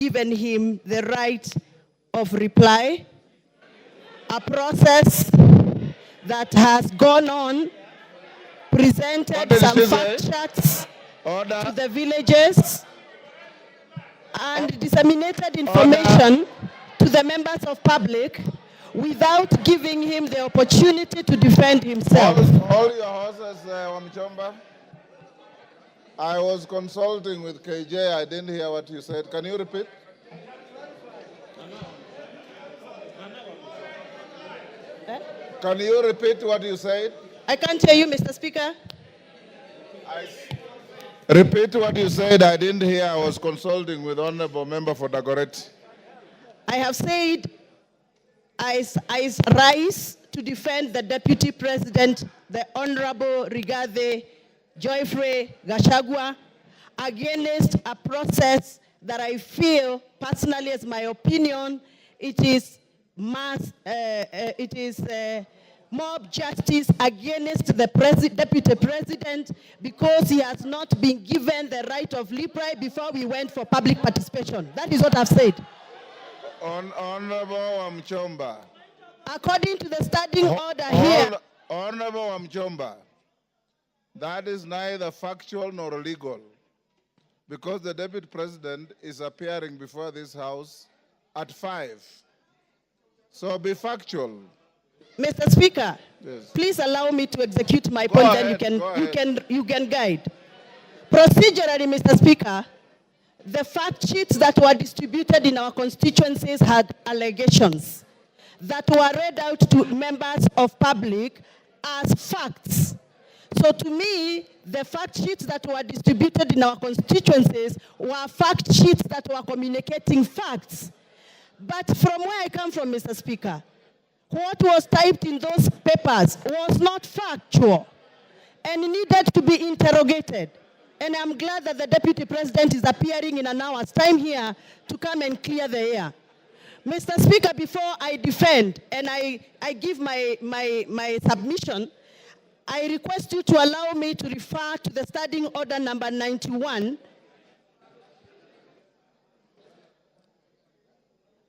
given him the right of reply, a process that has gone on, presented some fact charts to the villages, and disseminated information to the members of public without giving him the opportunity to defend himself. Hold your horses, Wamuchomba. I was consulting with KJ. I didn't hear what you said. Can you repeat? Can you repeat what you said? I can't hear you, Mr. Speaker. Repeat what you said. I didn't hear. I was consulting with Honorable Member for Dagoretti. I have said I rise to defend the Deputy President, the Honorable Rigathi Joyfrey Gachagua, against a process that I feel, personally as my opinion, it is mob justice against the Deputy President because he has not been given the right of reply before we went for public participation. That is what I've said. Honorable Wamuchomba. According to the standing order here. Honorable Wamuchomba, that is neither factual nor legal because the Deputy President is appearing before this House at 5. So be factual. Mr. Speaker, yes. Please allow me to execute my point, then you can guide. Procedurally, Mr. Speaker, the fact sheets that were distributed in our constituencies had allegations that were read out to members of public as facts. So to me, the fact sheets that were distributed in our constituencies were fact sheets that were communicating facts. But from where I come from, Mr. Speaker, what was typed in those papers was not factual and needed to be interrogated. And I'm glad that the Deputy President is appearing in an hour's time here to come and clear the air. Mr. Speaker, before I defend and I give my submission, I request you to allow me to refer to the standing order number 91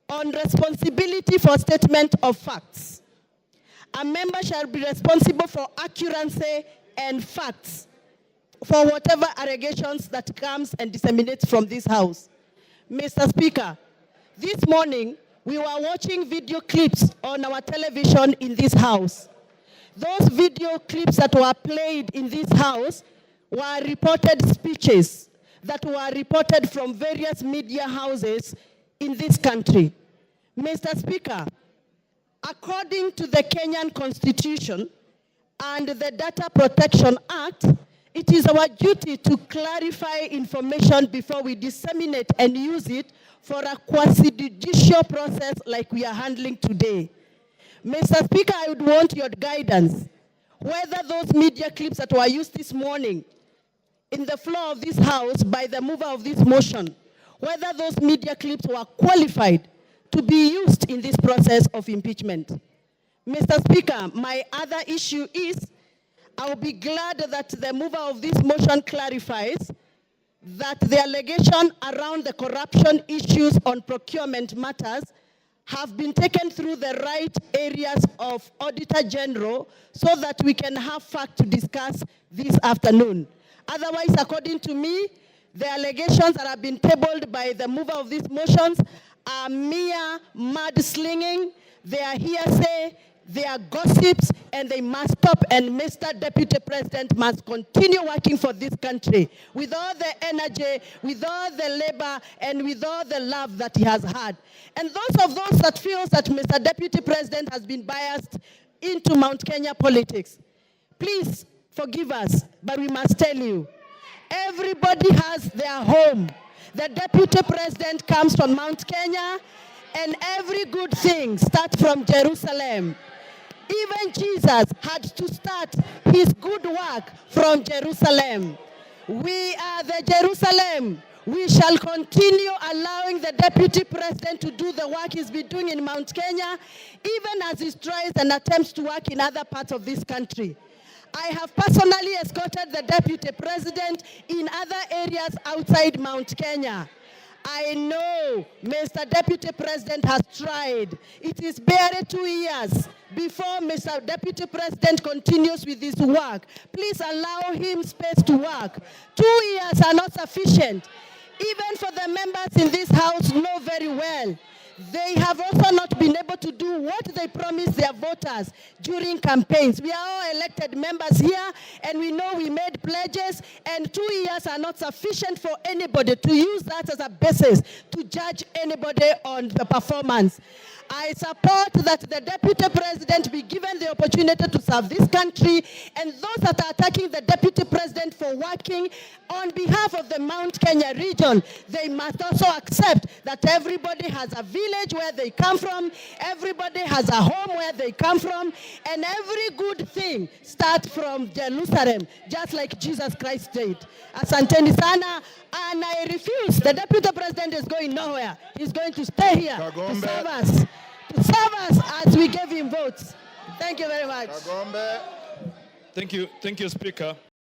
on responsibility for statement of facts. A member shall be responsible for accuracy and facts for whatever allegations that comes and disseminates from this House. Mr. Speaker, this morning we were watching video clips on our television in this House. Those video clips that were played in this House were reported speeches that were reported from various media houses in this country. Mr. Speaker, according to the Kenyan Constitution and the Data Protection Act, it is our duty to clarify information before we disseminate and use it for a quasi-judicial process like we are handling today. Mr. Speaker, I would want your guidance whether those media clips that were used this morning in the floor of this House by the mover of this motion, whether those media clips were qualified to be used in this process of impeachment. Mr. Speaker, my other issue is I will be glad that the mover of this motion clarifies that the allegation around the corruption issues on procurement matters have been taken through the right areas of Auditor General so that we can have fact to discuss this afternoon. Otherwise, according to me, the allegations that have been tabled by the mover of these motions are mere mudslinging, they are hearsay, they are gossips, and they must stop. And Mr. Deputy President must continue working for this country with all the energy, with all the labor, and with all the love that he has had. And those that feel that Mr. Deputy President has been biased into Mount Kenya politics, please forgive us, but we must tell you, everybody has their home. The Deputy President comes from Mount Kenya, and every good thing starts from Jerusalem. Even Jesus had to start his good work from Jerusalem. We are the Jerusalem. We shall continue allowing the Deputy President to do the work he's been doing in Mount Kenya, even as he tries and attempts to work in other parts of this country. I have personally escorted the Deputy President in other areas outside Mount Kenya. I know Mr. Deputy President has tried. It is barely 2 years before Mr. Deputy President continues with his work. Please allow him space to work. 2 years are not sufficient. Even for the members in this house know very well. They have also not been able to do what they promised their voters during campaigns. We are all elected members here, and we know we made pledges, and 2 years are not sufficient for anybody to use that as a basis to judge anybody on the performance. I support that the Deputy President be given the opportunity to serve this country, and those that are attacking the Deputy President for working on behalf of the Mount Kenya region, they must also accept that everybody has a village where they come from, everybody has a home where they come from, and every good thing starts from Jerusalem, just like Jesus Christ did. Asanteni sana, and I refuse. The Deputy President is going nowhere. He's going to stay here to serve us. To serve us as we gave him votes. Thank you very much. Thank you, Speaker.